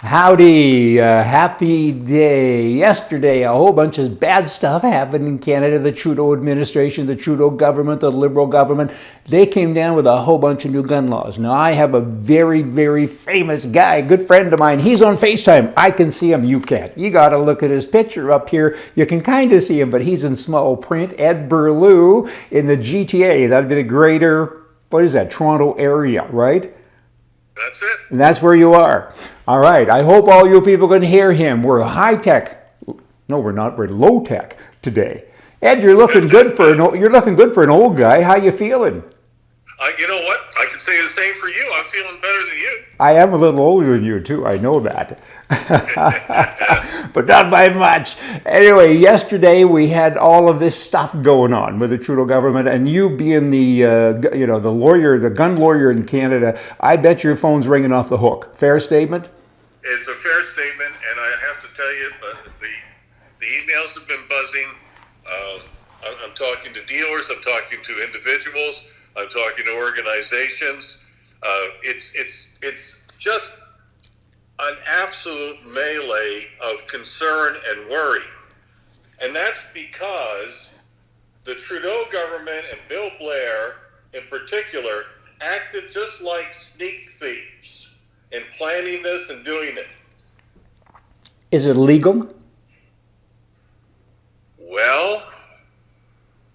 Howdy, happy day. Yesterday, a whole bunch of bad stuff happened in Canada. The Trudeau administration, the Trudeau government, the Liberal government, they came down with a whole bunch of new gun laws. Now, I have a very, very famous guy, good friend of mine. He's on FaceTime. I can see him. You can't. You got to look at his picture up here. You can kind of see him, but he's in small print. Ed Burlew in the GTA. That'd be the greater, what is that, Toronto area, right? That's it. And that's where you are. All right. I hope all you people can hear him. We're high tech. No, we're not. We're low tech today. Ed, you're looking good for an old guy. How you feeling? You know what? I can say the same for you. I'm feeling better than you. I am a little older than you too. I know that. But not by much. Anyway, yesterday we had all of this stuff going on with the Trudeau government, and you being the the lawyer, the gun lawyer in Canada, I bet your phone's ringing off the hook. Fair statement? It's a fair statement, and I have to tell you, the emails have been buzzing. I'm talking to dealers. I'm talking to individuals. I'm talking to organizations. It's just an absolute melee of concern and worry. And that's because the Trudeau government and Bill Blair in particular acted just like sneak thieves in planning this and doing it. Is it legal? Well,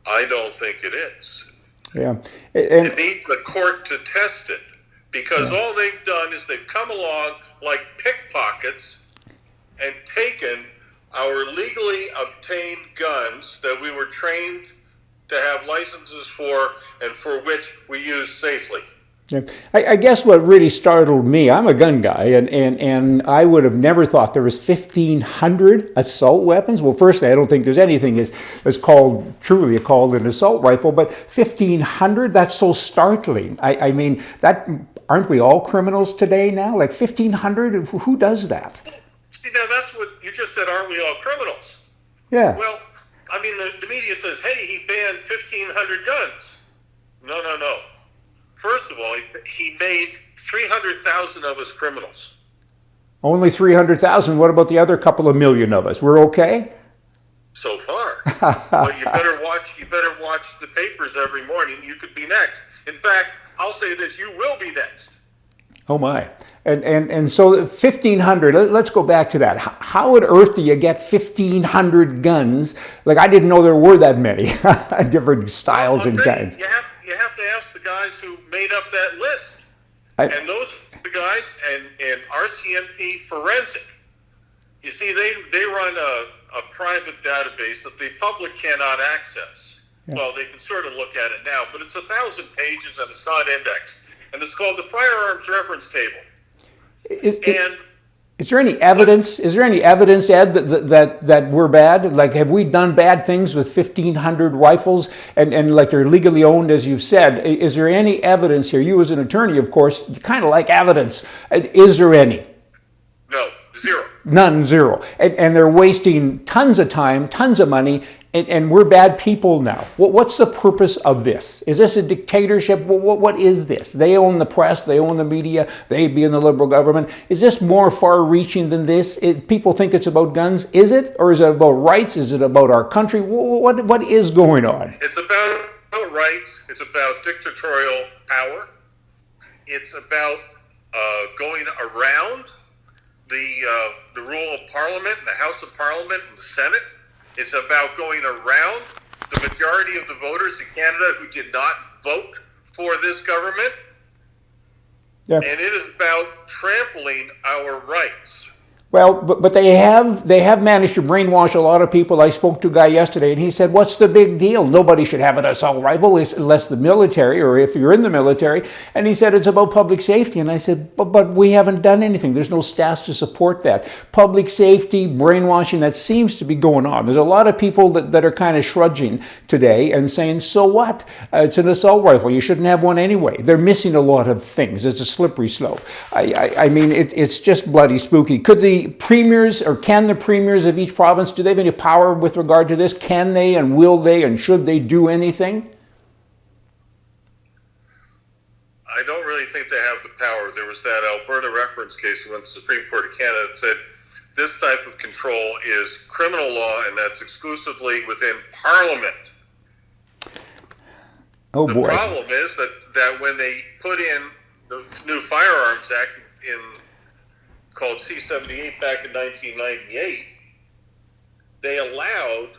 I don't think it is. Yeah. It needs the court to test it. Because all they've done is they've come along like pickpockets and taken our legally obtained guns that we were trained to have licenses for and for which we use safely. Yeah. I guess what really startled me, I'm a gun guy, and I would have never thought there was 1,500 assault weapons. Well, firstly, I don't think there's anything that's truly called an assault rifle, but 1,500, that's so startling. I mean, aren't we all criminals today now? Like 1,500, who does that? See, now that's what you just said, aren't we all criminals? Yeah. Well, I mean, the media says, hey, he banned 1,500 guns. No. First of all, he made 300,000 of us criminals. Only 300,000? What about the other couple of million of us? We're okay? So far. Well, you better watch the papers every morning. You could be next. In fact, I'll say this, you will be next. Oh my. And so 1,500, let's go back to that. How on earth do you get 1,500 guns? Like, I didn't know there were that many different styles and kinds. You have to ask the guys who made up that list. And those the guys and RCMP Forensic. You see, they run a private database that the public cannot access. Yeah. Well, they can sort of look at it now, but it's 1,000 pages and it's not indexed. And it's called the Firearms Reference Table. Is there any evidence? Is there any evidence, Ed, that we're bad? Like, have we done bad things with 1,500 rifles and like they're legally owned, as you've said? Is there any evidence here? You as an attorney, of course, you kind of like evidence. Is there any? No, zero. None, zero. And they're wasting tons of time, tons of money, and we're bad people now. What's the purpose of this? Is this a dictatorship? What is this? They own the press, they own the media, they be in the Liberal government. Is this more far-reaching than this? People think it's about guns. Is it? Or is it about rights? Is it about our country? What is going on? It's about rights. It's about dictatorial power. It's about going around the rule of Parliament, the House of Parliament, and the Senate. It's about going around the majority of the voters in Canada who did not vote for this government. Yeah. And it is about trampling our rights. Well, but they have managed to brainwash a lot of people. I spoke to a guy yesterday, and he said, what's the big deal? Nobody should have an assault rifle unless the military, or if you're in the military. And he said, it's about public safety. And I said, but we haven't done anything. There's no stats to support that. Public safety, brainwashing, that seems to be going on. There's a lot of people that are kind of shrugging today and saying, so what? It's an assault rifle. You shouldn't have one anyway. They're missing a lot of things. It's a slippery slope. I mean, it's just bloody spooky. Could the premiers, or can the premiers of each province, do they have any power with regard to this? Can they and will they and should they do anything? I don't really necessarily think they have the power. There was that Alberta reference case when the Supreme Court of Canada said this type of control is criminal law, and that's exclusively within Parliament. Oh, the boy. problem is that when they put in the new Firearms Act called C-78 back in 1998, they allowed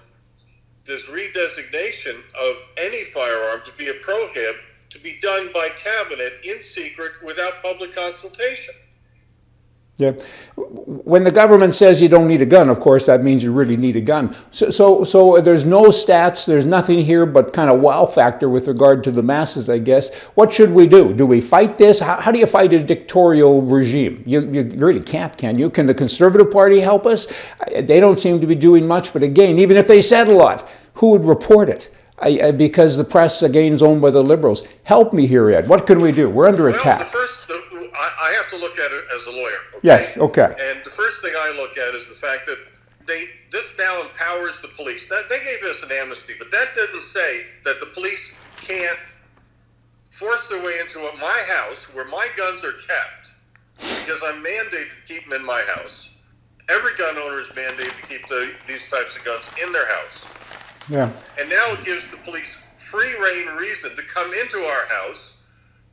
this redesignation of any firearm to be a prohib to be done by cabinet in secret without public consultation. Yeah. When the government says you don't need a gun, of course, that means you really need a gun. So there's no stats, there's nothing here but kind of wow factor with regard to the masses, I guess. What should we do? Do we fight this? How do you fight a dictatorial regime? You really can't, can you? Can the Conservative Party help us? They don't seem to be doing much, but again, even if they said a lot, who would report it? Because the press, again, is owned by the Liberals. Help me here, Ed. What can we do? We're under attack. I have to look at it as a lawyer. Okay? Yes, okay. And the first thing I look at is the fact that this now empowers the police. They gave us an amnesty, but that doesn't say that the police can't force their way into my house where my guns are kept, because I'm mandated to keep them in my house. Every gun owner is mandated to keep these types of guns in their house. Yeah. And now it gives the police free rein reason to come into our house,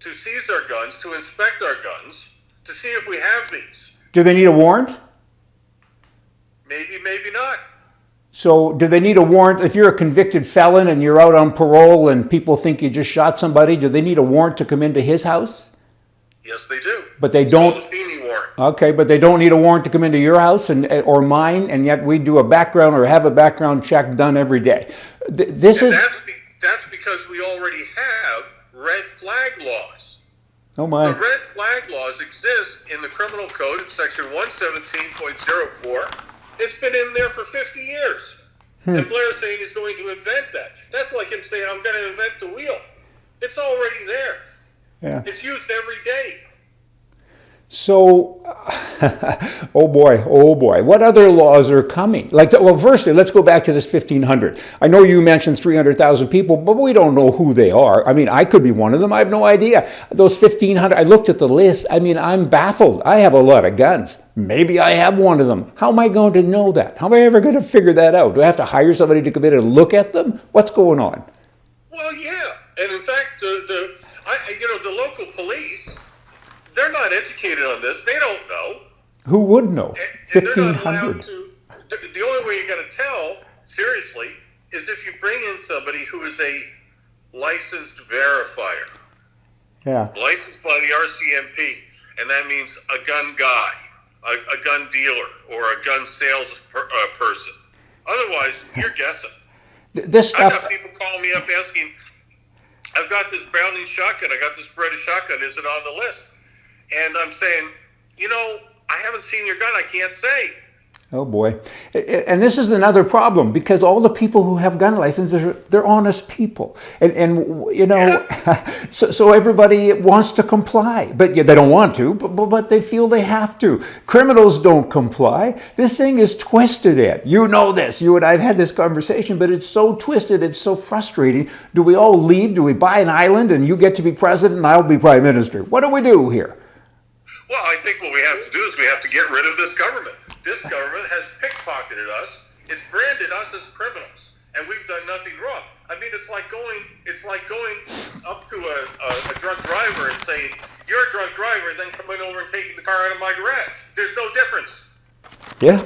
to seize our guns, to inspect our guns, to see if we have these. Do they need a warrant? Maybe, maybe not. So do they need a warrant? If you're a convicted felon and you're out on parole and people think you just shot somebody, do they need a warrant to come into his house? Yes, they do. But they it's don't. called a Feeney warrant. Okay, but they don't need a warrant to come into your house or mine, and yet we do a background or have a background check done every day. That's because we already have red flag laws. Oh my. The red flag laws exist in the criminal code in section 117.04. It's been in there for 50 years. And Blair's saying he's going to invent that. That's like him saying, I'm going to invent the wheel. It's already there. Yeah. It's used every day. So, oh boy, what other laws are coming? Well, firstly, let's go back to this 1,500. I know you mentioned 300,000 people, but we don't know who they are. I mean, I could be one of them. I have no idea. Those 1,500, I looked at the list. I mean, I'm baffled. I have a lot of guns. Maybe I have one of them. How am I going to know that? How am I ever going to figure that out? Do I have to hire somebody to come in and look at them? What's going on? Well, yeah. And in fact, the local police, they're not educated on this. They don't know. Who would know? And they're not allowed to. The only way you're going to tell, seriously, is if you bring in somebody who is a licensed verifier. Yeah. Licensed by the RCMP. And that means a gun guy, a gun dealer, or a gun sales person. Otherwise, you're guessing. This stuff. I've got people calling me up asking, I've got this Browning shotgun, I got this Beretta shotgun, is it on the list? And I'm saying, I haven't seen your gun, I can't say. Oh boy. And this is another problem, because all the people who have gun licenses, they're honest people. So everybody wants to comply, but they don't want to, but they feel they have to. Criminals don't comply. This thing is twisted, Ed. You know this. You and I have had this conversation, but it's so twisted, it's so frustrating. Do we all leave? Do we buy an island and you get to be president and I'll be prime minister? What do we do here? Well, I think what we have to do is we have to get rid of this government. This government has pickpocketed us. It's branded us as criminals, and we've done nothing wrong. I mean, it's like going up to a drunk driver and saying, "You're a drunk driver," and then coming over and taking the car out of my garage. There's no difference. Yeah,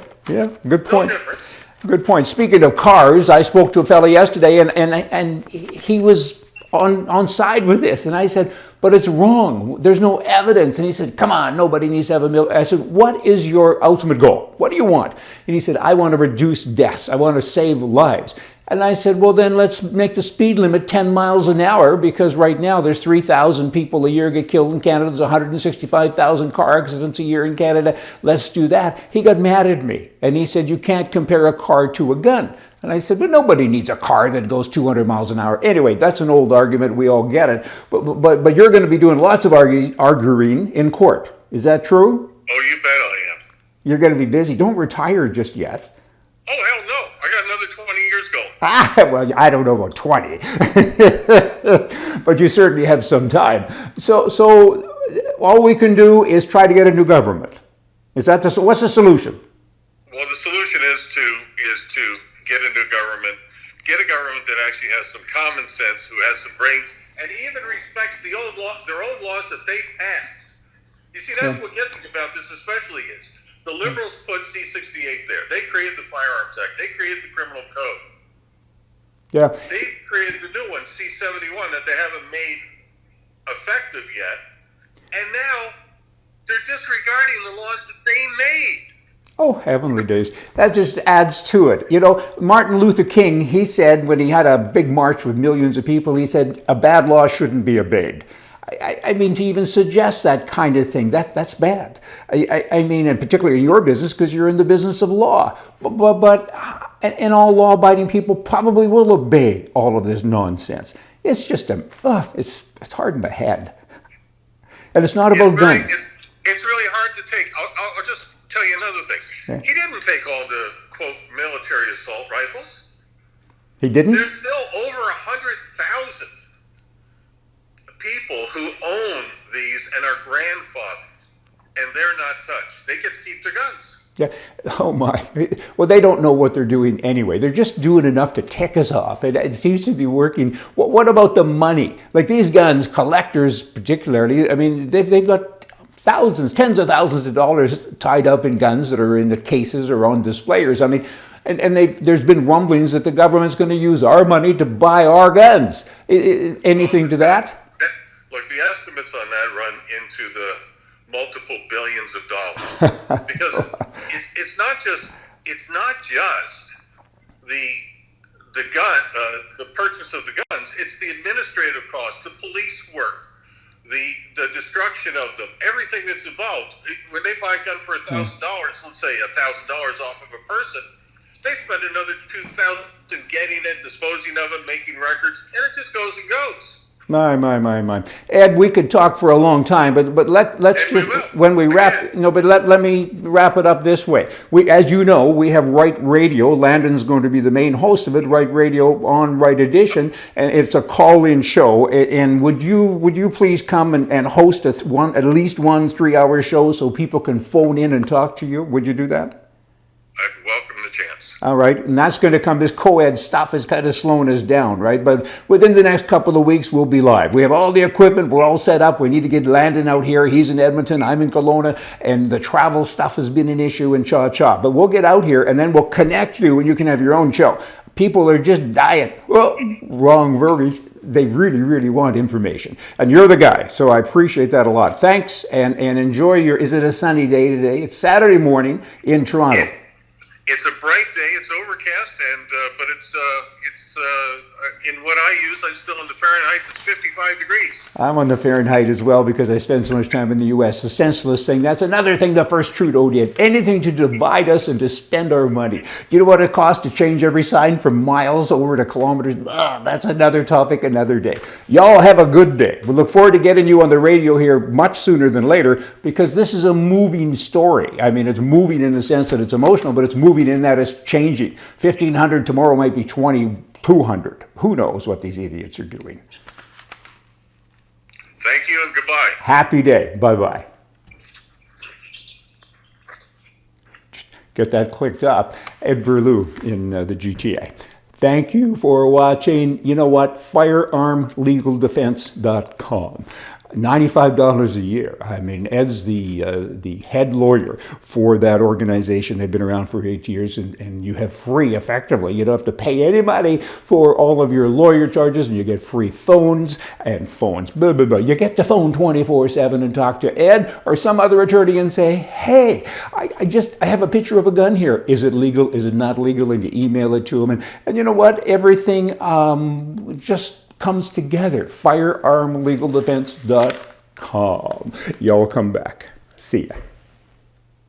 good point. No difference. Good point. Speaking of cars, I spoke to a fellow yesterday, and he was on side with this, and I said, but it's wrong. There's no evidence. And he said, come on, nobody needs to have a military. I said, what is your ultimate goal? What do you want? And he said, I want to reduce deaths. I want to save lives. And I said, well, then let's make the speed limit 10 miles an hour, because right now there's 3,000 people a year get killed in Canada. There's 165,000 car accidents a year in Canada. Let's do that. He got mad at me. And he said, you can't compare a car to a gun. And I said, but nobody needs a car that goes 200 miles an hour. Anyway, that's an old argument. We all get it. But you're going to be doing lots of arguing in court. Is that true? Oh, you bet I am. You're going to be busy. Don't retire just yet. Oh, hell no. I got another 20 years going. Well, I don't know about 20. But you certainly have some time. So all we can do is try to get a new government. Is that what's the solution? Well, the solution is to get a new government, get a government that actually has some common sense, who has some brains, and even respects their own laws that they passed. You see, that's what gets me about this especially is the liberals put C-68 there. They created the Firearms Act. They created the criminal code. Yeah. They created the new one, C-71, that they haven't made effective yet. And now they're disregarding the laws that they made. Oh, heavenly days. That just adds to it. You know, Martin Luther King, he said when he had a big march with millions of people, he said, a bad law shouldn't be obeyed. I mean, to even suggest that kind of thing, that's bad. I mean, and particularly in your business, because you're in the business of law. And all law-abiding people probably will obey all of this nonsense. It's just it's hard in the head. And it's not about guns. It's really hard to take. I'll just tell you another thing. Yeah. He didn't take all the, quote, military assault rifles. He didn't? There's still over 100,000 people who own these and are grandfathered, and they're not touched. They get to keep their guns. Yeah. Oh my. Well, they don't know what they're doing anyway. They're just doing enough to tick us off. It seems to be working. What about the money? Like these guns, collectors particularly, I mean, they've got thousands, tens of thousands of dollars tied up in guns that are in the cases or on displayers. I mean, and there's been rumblings that the government's going to use our money to buy our guns. Anything to that? Look, the estimates on that run into the multiple billions of dollars because it's not just the gun, the purchase of the guns. It's the administrative costs, the police work, the destruction of them, everything that's involved. When they buy a gun for $1,000, let's say $1,000 off of a person, they spend another $2,000 getting it, disposing of it, making records, and it just goes and goes. My. Ed, we could talk for a long time, but let's just, when we wrap, no, but let me wrap it up this way. As you know, we have Right Radio. Landon's going to be the main host of it, Right Radio on Right Edition, and it's a call-in show. And would you please come and host at least one 3-hour show so people can phone in and talk to you? Would you do that? I'd welcome the chance. All right, and that's going to come. This co-ed stuff is kind of slowing us down, right? But within the next couple of weeks, we'll be live. We have all the equipment. We're all set up. We need to get Landon out here. He's in Edmonton. I'm in Kelowna. And the travel stuff has been an issue in cha-cha. But we'll get out here, and then we'll connect you, and you can have your own show. People are just dying. Well, wrong verbiage. They really, really want information. And you're the guy, so I appreciate that a lot. Thanks, and enjoy is it a sunny day today? It's Saturday morning in Toronto. It's a bright day. It's overcast, but it's in what I use. I'm still in the Fahrenheit. It's 55 degrees. I'm on the Fahrenheit as well because I spend so much time in the U.S. The senseless thing. That's another thing the first Trudeau did. Anything to divide us and to spend our money. You know what it costs to change every sign from miles over to kilometers? That's another topic, another day. Y'all have a good day. We look forward to getting you on the radio here much sooner than later because this is a moving story. I mean, it's moving in the sense that it's emotional, but it's moving in that it's changing. 1,500 tomorrow might be 2,200. Who knows what these idiots are doing? Thank you and goodbye. Happy day. Bye-bye. Get that clicked up. Ed Burlew in the GTA. Thank you for watching. You know what? FirearmLegalDefense.com. $95 a year. I mean, Ed's the head lawyer for that organization. They've been around for 8 years, and you have free, effectively. You don't have to pay any money for all of your lawyer charges, and you get free phones and phones. Blah, blah, blah. You get to phone 24/7 and talk to Ed or some other attorney and say, hey, I have a picture of a gun here. Is it legal? Is it not legal? And you email it to them. And you know what? Everything just comes together. FirearmLegalDefense.com. Y'all come back. See ya.